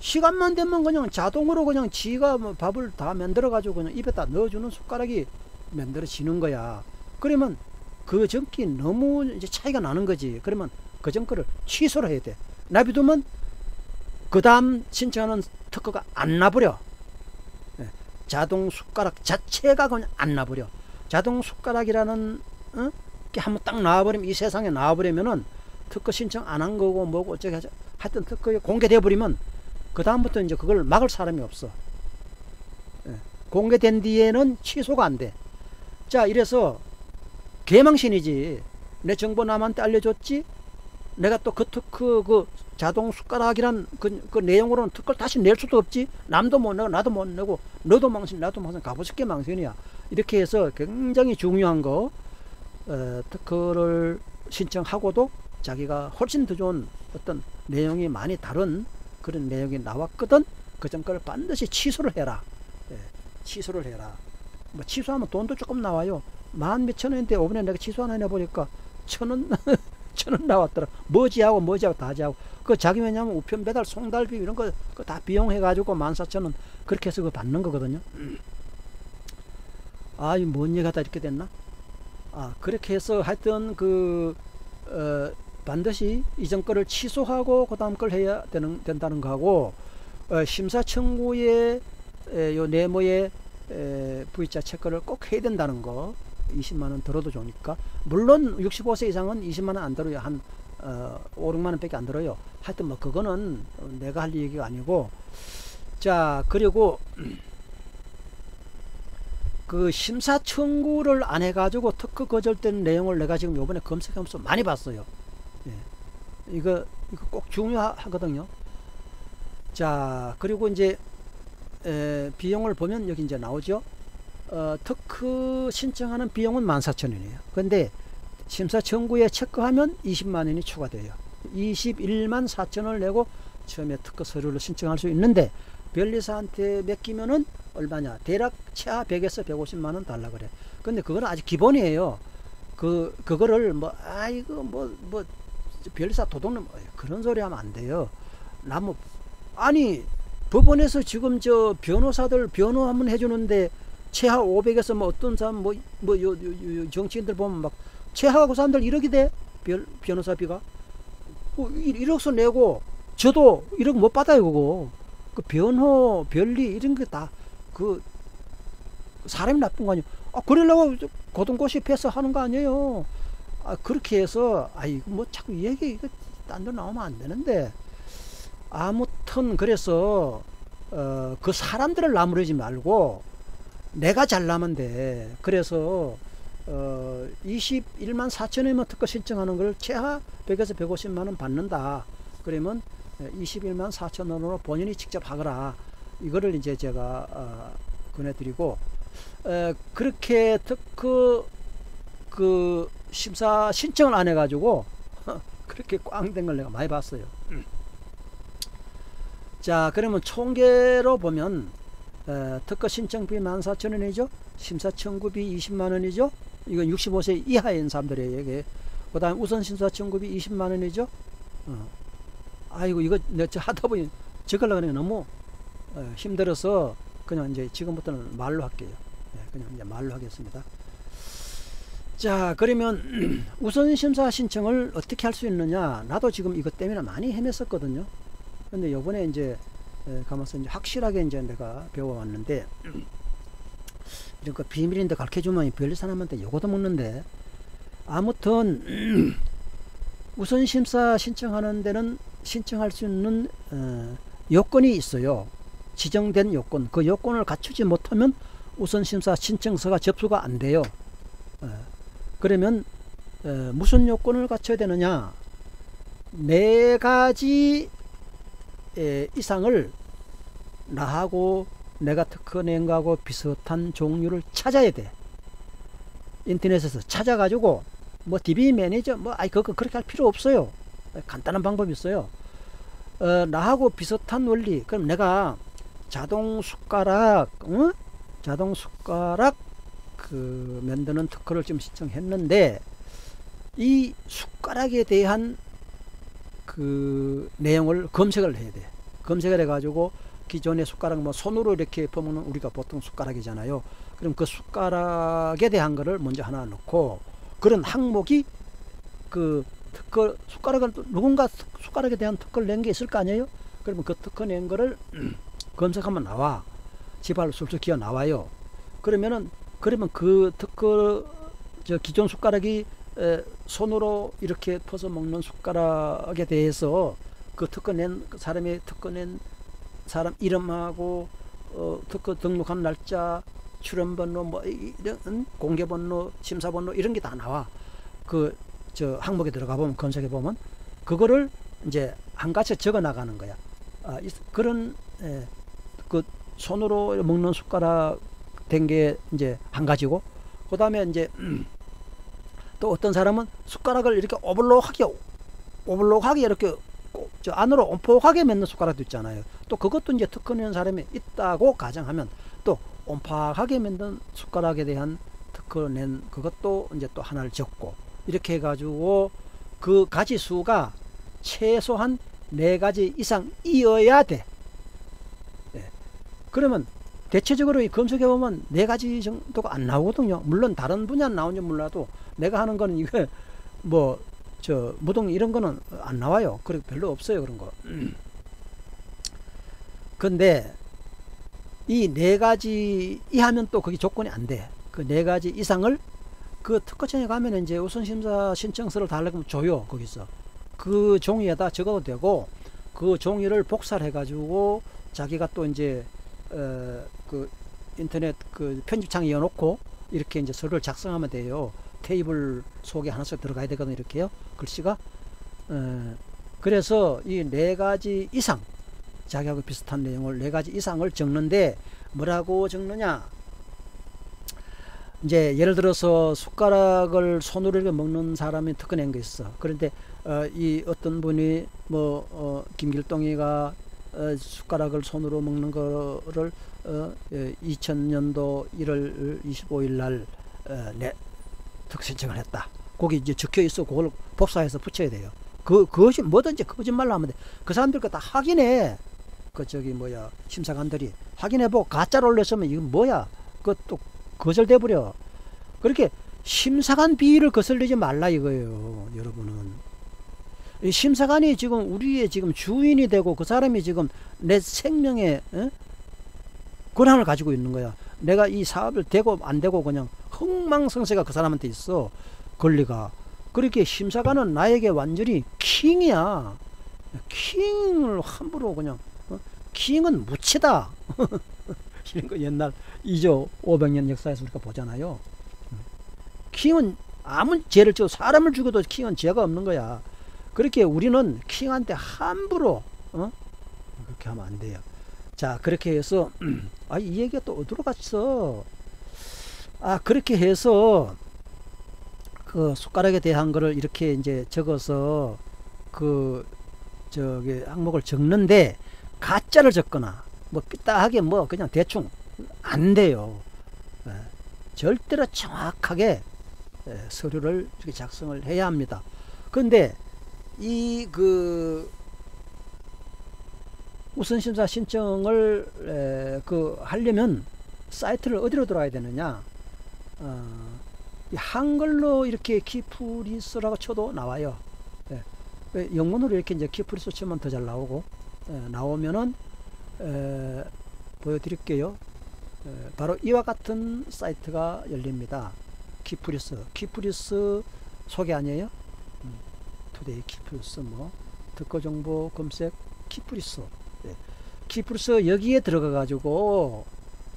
A: 시간만 되면 그냥 자동으로 그냥 지가 뭐 밥을 다 만들어 가지고 그냥 입에다 넣어주는 숟가락이 만들어지는 거야. 그러면 그 전기 너무 이제 차이가 나는 거지. 그러면 그 전 거를 취소를 해야 돼. 놔두면 그 다음 신청하는 특허가 안 나버려. 자동 숟가락 자체가 그냥 안 나버려. 자동 숟가락이라는 게 한번 딱 나와버리면, 이 세상에 나와버리면은 특허 신청 안 한 거고 뭐고 어쩌게 하여튼 특허에 공개돼 버리면 그 다음부터 이제 그걸 막을 사람이 없어. 공개된 뒤에는 취소가 안 돼. 자, 이래서 개망신이지. 내 정보 남한테 알려줬지. 내가 또 그 특허 그 자동 숟가락이란 그 내용으로는 특허를 다시 낼 수도 없지. 남도 못 내고 나도 못 내고, 너도 망신 나도 망신, 가보스게 망신이야. 이렇게 해서 굉장히 중요한 거, 특허를 신청하고도 자기가 훨씬 더 좋은 어떤 내용이 많이 다른 그런 내용이 나왔거든. 그 정가를 반드시 취소를 해라. 예, 취소를 해라. 뭐 취소하면 돈도 조금 나와요. 만 몇천 원인데 이번에 내가 취소 하나 해보니까 1,000원 1,000원 나왔더라. 뭐지하고 다지하고 그 자기 왜냐면 우편 배달 송달비 이런 거 다 비용해 가지고 14,000원 그렇게 해서 그 받는 거거든요. 아, 이 뭔 얘기가 다 이렇게 됐나? 아, 그렇게 해서 하여튼 반드시 이전 거를 취소하고 그 다음 걸 해야 된다는 거하고, 심사 청구에 요 네모에 V자 체크를 꼭 해야 된다는 거. 20만원 들어도 좋으니까. 물론 65세 이상은 20만원 안 들어요. 한 5, 6만원 밖에 안 들어요. 하여튼 뭐 그거는 내가 할 얘기가 아니고. 자, 그리고 그 심사 청구를 안 해가지고 특허 거절된 내용을 내가 지금 요번에 검색하면서 많이 봤어요. 예. 이거 꼭 중요하거든요. 자, 그리고 이제 비용을 보면 여기 이제 나오죠. 특허 신청하는 비용은 14,000원이에요. 근데 심사 청구에 체크하면 20만원이 추가돼요. 21만 4천원을 내고 처음에 특허 서류를 신청할 수 있는데, 변리사한테 맡기면은 얼마냐, 대략 최하 100에서 150만원 달라 그래. 근데 그거는 아직 기본이에요. 그거를 변리사 도둑놈 그런 소리 하면 안 돼요. 아니 법원에서 지금 저 변호사들 변호 한번 해주는데 최하 500에서 뭐 어떤 사람 정치인들 보면 막 최하 그 사람들 1억이 돼. 변호사비가 1억서 내고 저도 1억 못 받아요. 그거 그 변호 변리 이런 게 다 그 사람이 나쁜 거 아니에요. 그러려고 고등고시패스 하는 거 아니에요. 그렇게 해서 이거 뭐 자꾸 얘기 이거 딴 데 나오면 안 되는데, 아무튼 그래서 그 사람들을 나무라지 말고 내가 잘나면 돼. 그래서 21만 4천원이면 특허 신청하는 걸 최하 100에서 150만원 받는다. 그러면 21만 4천원으로 본인이 직접 하거라. 이거를 이제 제가 권해드리고, 그렇게 특허 그 심사 신청을 안 해가지고 그렇게 꽝된 걸 내가 많이 봤어요. 자, 그러면 총계로 보면 특허 신청비 14,000원이죠. 심사 청구비 20만원이죠. 이건 65세 이하인 사람들에게. 그 다음 우선 심사 청구비 20만원이죠. 아이고 이거 내가 하다 보니 적으려고 하는 게 너무 힘들어서 그냥 이제 지금부터는 말로 할게요. 그냥 이제 말로 하겠습니다. 자, 그러면 우선 심사 신청을 어떻게 할 수 있느냐. 나도 지금 이것 때문에 많이 헤맸었거든요. 근데 요번에 이제 가면서 이제 확실하게 이제 내가 배워왔는데, 이런 거 비밀인데 가르쳐주면 별리 사람한테 요거도 먹는데, 아무튼 우선 심사 신청하는 데는 신청할 수 있는 요건이 있어요. 지정된 요건. 그 요건을 갖추지 못하면 우선 심사 신청서가 접수가 안 돼요. 그러면 무슨 요건을 갖춰야 되느냐, 4가지 이상을 나하고 내가 특허 낸 거하고 비슷한 종류를 찾아야 돼. 인터넷에서 찾아가지고 뭐 DB 매니저 그거 그렇게 할 필요 없어요. 간단한 방법이 있어요. 나하고 비슷한 원리. 그럼 내가 자동 숟가락 만드는 특허를 좀 신청했는데, 이 숟가락에 대한 그 내용을 검색을 해야 돼. 검색을 해가지고 기존의 숟가락 손으로 이렇게 퍼먹는 우리가 보통 숟가락이잖아요. 그럼 그 숟가락에 대한 거를 먼저 하나 넣고, 그런 항목이 그 특허 누군가 숟가락에 대한 특허를 낸 게 있을 거 아니에요. 그러면 그 특허 낸 거를 검색하면 나와. 지발로 술술 기어 나와요. 그러면 그 특허 기존 숟가락이 손으로 이렇게 퍼서 먹는 숟가락에 대해서 그 특허 낸 사람의 특허 낸 사람 이름하고 특허 등록한 날짜, 출원번호, 이런 공개번호, 심사번호 이런 게 다 나와. 그 항목에 들어가 보면, 검색해 보면 그거를 이제 한 가지 적어 나가는 거야. 그런 그 손으로 먹는 숟가락 된 게 이제 한 가지고, 그 다음에 이제 또 어떤 사람은 숟가락을 이렇게 오블록하게 오블록하게 이렇게 저 안으로 온폭하게 맺는 숟가락도 있잖아요. 또 그것도 이제 특허낸 사람이 있다고 가정하면 또 온팍하게 맺는 숟가락에 대한 특허낸 그것도 이제 또 하나를 적고 이렇게 해가지고 그 가지 수가 최소한 4가지 이상이어야 돼. 예. 그러면 대체적으로 이 검색해보면 4가지 정도가 안 나오거든요. 물론 다른 분야는 나오는지 몰라도 내가 하는 거는 이거 뭐 저 무동 이런 거는 안 나와요. 그리고 별로 없어요 그런 거. 근데 이 4가지 이하면 또 그게 조건이 안 돼. 그 4가지 이상을 그 특허청에 가면 이제 우선심사 신청서를 달라고 줘요. 거기서 그 종이에다 적어도 되고 그 종이를 복사를 해가지고 자기가 또 이제 그 인터넷 그 편집창에 이어놓고 이렇게 이제 서류를 작성하면 돼요. 테이블 속에 하나씩 들어가야 되거든요. 이렇게요. 글씨가. 그래서 이 4가지 이상 자기하고 비슷한 내용을 4가지 이상을 적는데 뭐라고 적느냐. 이제 예를 들어서 숟가락을 손으로 이렇게 먹는 사람이 특허낸 게 있어. 그런데 이 어떤 분이 뭐 김길동이가 숟가락을 손으로 먹는 거를 2000년도 1월 25일 날 특허 신청을 했다. 거기 이제 적혀 있어. 그걸 복사해서 붙여야 돼요. 그것이 뭐든지 거짓말로 하면 돼. 그 사람들 거 다 확인해. 그 저기 뭐야 심사관들이 확인해보고 가짜로 올렸으면 이건 뭐야? 그것도 거절돼 버려. 그렇게 심사관 비위를 거슬리지 말라 이거예요, 여러분은. 이 심사관이 지금 우리의 지금 주인이 되고 그 사람이 지금 내 생명의 권한을 가지고 있는 거야. 내가 이 사업을 되고 안 되고 그냥 흥망성쇠가 그 사람한테 있어. 권리가. 그렇게 심사관은 나에게 완전히 킹이야. 킹을 함부로 그냥 킹은 무치다. 이런 거 옛날 2조 500년 역사에서 우리가 보잖아요. 킹은 아무 죄를 지어 사람을 죽여도 킹은 죄가 없는 거야. 그렇게 우리는 킹한테 함부로 그렇게 하면 안 돼요. 자, 그렇게 해서 이 얘기가 또 어디로 갔어? 그렇게 해서 그 숟가락에 대한 거를 이렇게 이제 적어서 그 저기 항목을 적는데 가짜를 적거나 뭐 삐딱하게 뭐 그냥 대충 안 돼요. 절대로 정확하게 서류를 이렇게 작성을 해야 합니다. 그런데 이 그 우선심사 신청을 하려면 사이트를 어디로 들어가야 되느냐? 한글로 이렇게 키프리스라고 쳐도 나와요. 영문으로 이렇게 이제 키프리스 치면 더 잘 나오고 나오면은 보여드릴게요. 바로 이와 같은 사이트가 열립니다. 키프리스 소개 아니에요? 투데이 키프리스 뭐 특허정보 검색 키프리스. 키프리스 여기에 들어가 가지고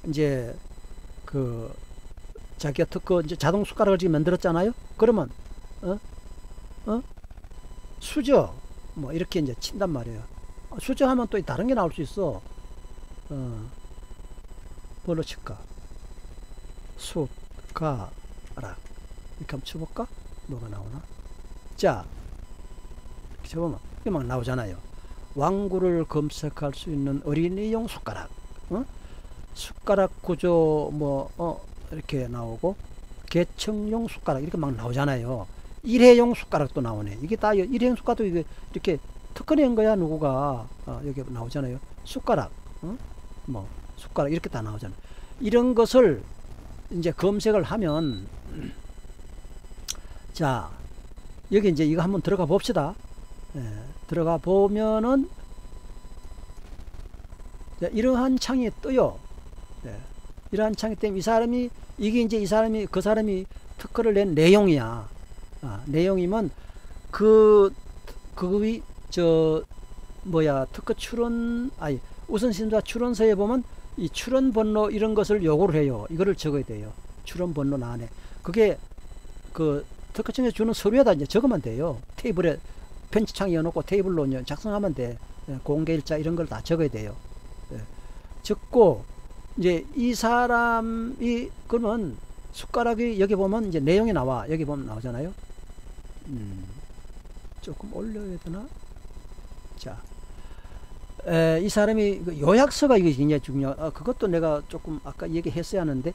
A: 이제 그 자기가 특허 이제 자동 숟가락을 지금 만들었잖아요. 그러면 수저 뭐 이렇게 이제 친단 말이에요. 수저 하면 또 다른 게 나올 수 있어. 뭘로 칠까? 숟가락 이렇게 한번 쳐볼까? 뭐가 나오나? 자, 이렇게 쳐보면 이게 막 나오잖아요. 왕구를 검색할 수 있는 어린이용 숟가락, 숟가락 구조 뭐 이렇게 나오고 개청용 숟가락 이렇게 막 나오잖아요. 일회용 숟가락도 나오네. 이게 다 일회용 숟가락도 이렇게 특허낸 거야. 누구가 여기 나오잖아요. 숟가락, 뭐 숟가락 이렇게 다 나오잖아요. 이런 것을 이제 검색을 하면 자 여기 이제 이거 한번 들어가 봅시다. 들어가 보면은 이러한 창이 떠요. 이러한 창이 때문에 이 사람이 이게 이제 이 사람이 그 사람이 특허를 낸 내용이야. 내용이면 그의 저 뭐야 특허 출원 우선 심사 출원서에 보면 이 출원 번호 이런 것을 요구를 해요. 이거를 적어야 돼요. 출원 번호 안에 그게 그 특허청에 주는 서류에다 이제 적으면 돼요. 테이블에 편집창에 넣어놓고 테이블로 작성하면 돼. 공개일자 이런 걸 다 적어야 돼요. 적고 이제 이 사람이 그러면 숟가락이 여기 보면 이제 내용이 나와. 여기 보면 나오잖아요. 조금 올려야 되나? 자, 이 사람이 그 요약서가 이게 굉장히 그것도 내가 조금 아까 얘기했어야 하는데,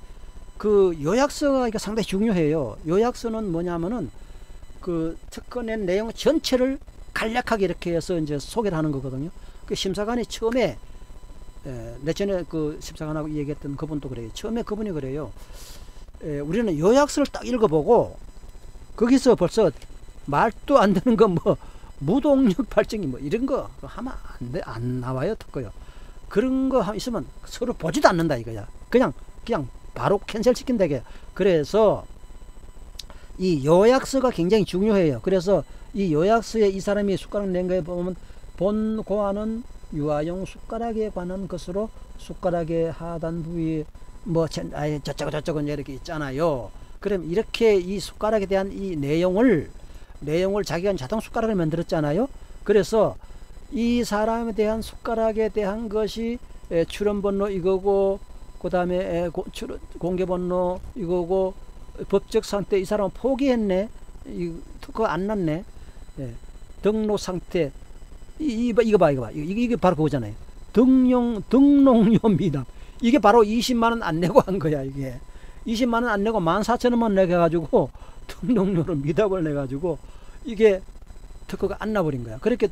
A: 그 요약서가 이게 상당히 중요해요. 요약서는 뭐냐면은 그 특허 낸 내용 전체를 간략하게 이렇게 해서 이제 소개를 하는 거거든요. 그 심사관이 처음에 내 전에 그 심사관하고 얘기했던 그분도 그래요. 처음에 그분이 그래요. 우리는 요약서를 딱 읽어보고 거기서 벌써 말도 안 되는 거 뭐 무동력 발전기 뭐 이런 거 하면 안 나와요, 특허요. 그런 거 있으면 서로 보지도 않는다 이거야. 그냥 바로 캔슬 시킨다 이게. 그래서 이 요약서가 굉장히 중요해요. 그래서 이 요약서에 이 사람이 숟가락 낸 거에 보면 본 고안은 유아용 숟가락에 관한 것으로 숟가락의 하단 부위 뭐 저쪽은 이렇게 있잖아요. 그럼 이렇게 이 숟가락에 대한 이 내용을 자기가 자동 숟가락을 만들었잖아요. 그래서 이 사람에 대한 숟가락에 대한 것이 출원번호 이거고, 그 다음에 공개번호 이거고, 법적 상태 이 사람은 포기했네, 그거 안 났네, 등록 상태 이거 봐 이게 바로 그거잖아요. 등록료 미납, 이게 바로 20만원 안 내고 한 거야. 이게 20만원 안 내고 14,000원만 내게 가지고 등록료를 미납을 내 가지고 이게 특허가 안 나버린 거야. 그렇게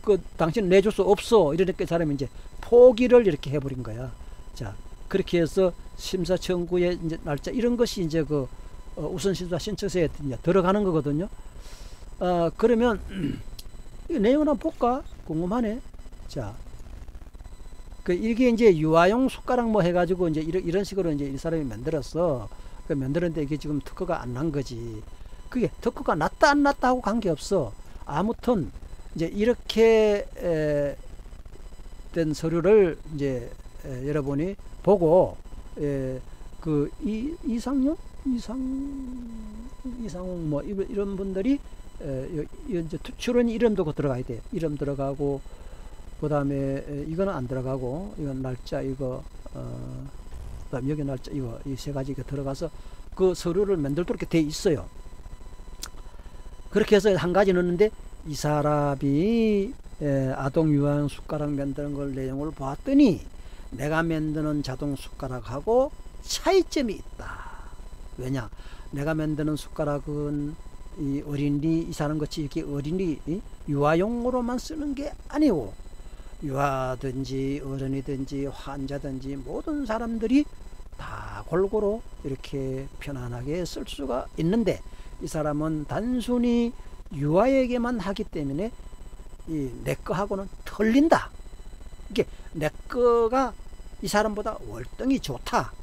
A: 그 당신 내줄 수 없어 이렇게 사람이 이제 포기를 이렇게 해버린 거야. 자, 그렇게 해서 심사 청구의 이제 날짜 이런 것이 이제 그 우선 심사 신청서에 이제 들어가는 거거든요. 그러면 이 내용을 한번 볼까? 궁금하네. 자, 그 이게 이제 유아용 숟가락 뭐 해가지고 이제 이런 식으로 이제 이 사람이 만들었어. 그 만들었는데 이게 지금 특허가 안 난 거지. 그게 특허가 났다 안 났다 하고 관계없어. 아무튼 이제 이렇게 된 서류를 이제 여러분이 보고 그 이상용 뭐 이런 분들이 이제 출원 이름도 들어가야 돼. 이름 들어가고, 그 다음에 이거는 안 들어가고, 이건 날짜 이거 그다음 여기 날짜 이거 이 세 가지가 들어가서 그 서류를 만들도록 이렇게 돼 있어요. 그렇게 해서 한 가지 넣는데, 이 사람이 아동 유아용 숟가락 만드는 걸 내용을 봤더니 내가 만드는 자동 숟가락하고 차이점이 있다. 왜냐? 내가 만드는 숟가락은 이 어린이 이 사람 같이 이렇게 어린이 유아용으로만 쓰는 게 아니고, 유아든지 어른이든지 환자든지 모든 사람들이 다 골고루 이렇게 편안하게 쓸 수가 있는데, 이 사람은 단순히 유아에게만 하기 때문에 이 내 거하고는 틀린다. 이게 내 거가 이 사람보다 월등히 좋다.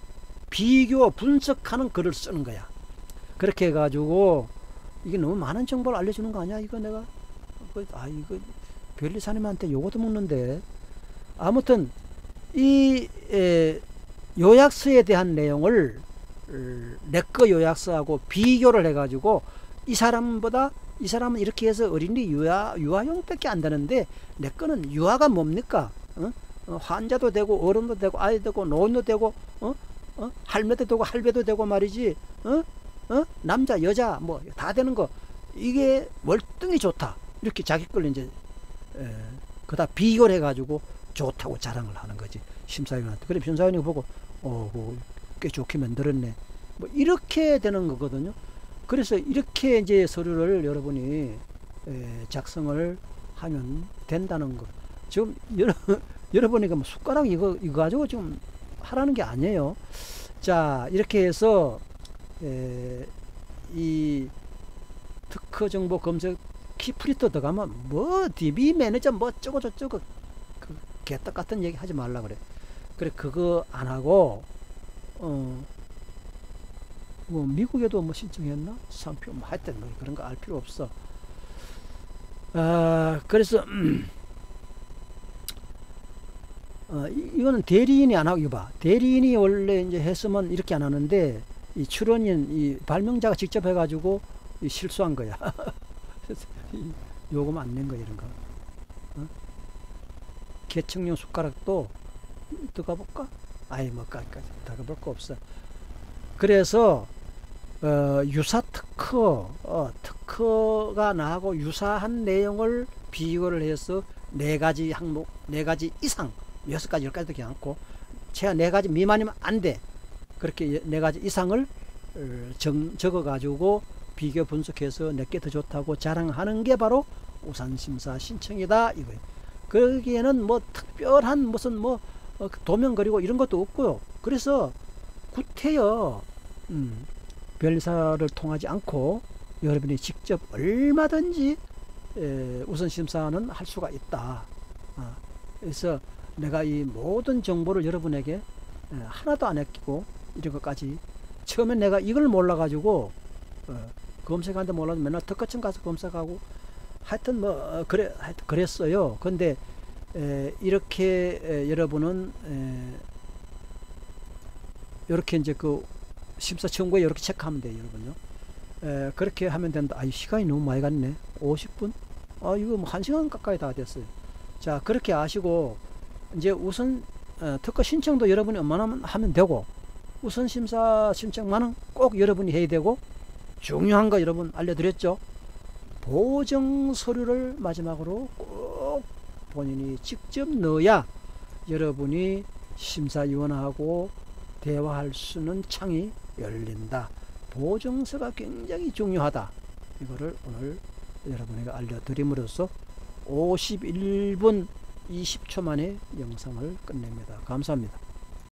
A: 비교 분석하는 글을 쓰는 거야. 그렇게 해가지고 이게 너무 많은 정보를 알려주는 거 아니야? 이거 내가 이거 변리사님한테 요것도 묻는데, 아무튼 이 요약서에 대한 내용을 내 거 요약서하고 비교를 해가지고 이 사람은 이렇게 해서 어린이 유아용밖에 안 되는데, 내 거는 유아가 뭡니까? 환자도 되고 어른도 되고 아이 되고 노인도 되고 할매도 되고 할배도 되고 말이지. 남자 여자 뭐 다 되는 거, 이게 월등히 좋다. 이렇게 자기 걸 이제 그다 비교를 해가지고 좋다고 자랑을 하는 거지, 심사위원한테. 그래 심사위원이 보고 꽤 좋게 만들었네, 뭐 이렇게 되는 거거든요. 그래서 이렇게 이제 서류를 여러분이 작성을 하면 된다는 거. 지금 여러분이 뭐 숟가락 이거 가지고 좀 하라는 게 아니에요. 자, 이렇게 해서 이 특허 정보 검색 키프리터 들어가면 뭐 DB 매니저 뭐 저거 저거 그 개떡 같은 얘기 하지 말라 그래. 그래 그거 안 하고 뭐 미국에도 뭐 신청했나? 상표 뭐 하여튼 뭐 그런 거 알 필요 없어. 그래서 이거는 대리인이 안 하고, 이거 봐. 대리인이 원래 이제 했으면 이렇게 안 하는데, 이 출원인, 이 발명자가 직접 해가지고 실수한 거야. 요금 안 낸 거야, 이런 거. 개척용 숟가락도 들어가 볼까? 아이, 뭐, 들어가 볼 거 없어. 그래서, 유사 특허, 스티커가 나하고 유사한 내용을 비교를 해서 4가지 항목, 4가지 이상, 6가지, 10가지도 괜찮고, 최하 4가지 미만이면 안 돼. 그렇게 4가지 이상을 적어가지고 비교 분석해서 내게 더 좋다고 자랑하는 게 바로 우선심사 신청이다 이거예요. 거기에는 뭐 특별한 무슨 뭐 도면 그리고 이런 것도 없고요. 그래서 구태여 변리사를 통하지 않고 여러분이 직접 얼마든지 우선심사는 할 수가 있다. 그래서 내가 이 모든 정보를 여러분에게 하나도 안 아끼고 이런 것까지, 처음엔 내가 이걸 몰라가지고 검색하는데 몰라도 맨날 특허청 가서 검색하고 하여튼 뭐 그랬어요. 근데 이렇게 여러분은 이렇게 이제 그 심사 청구에 이렇게 체크하면 돼요, 여러분요. 그렇게 하면 된다. 시간이 너무 많이 갔네. 50분? 이거 뭐 1시간 가까이 다 됐어요. 자, 그렇게 아시고 이제 우선 특허 신청도 여러분이 웬만하면 하면 되고, 우선 심사 신청만은 꼭 여러분이 해야 되고, 중요한 거 여러분 알려드렸죠. 보정 서류를 마지막으로 꼭 본인이 직접 넣어야 여러분이 심사위원하고 대화할 수 있는 창이 열린다. 보정서가 굉장히 중요하다. 이거를 오늘 여러분에게 알려드림으로써 51분 20초 만에 영상을 끝냅니다. 감사합니다.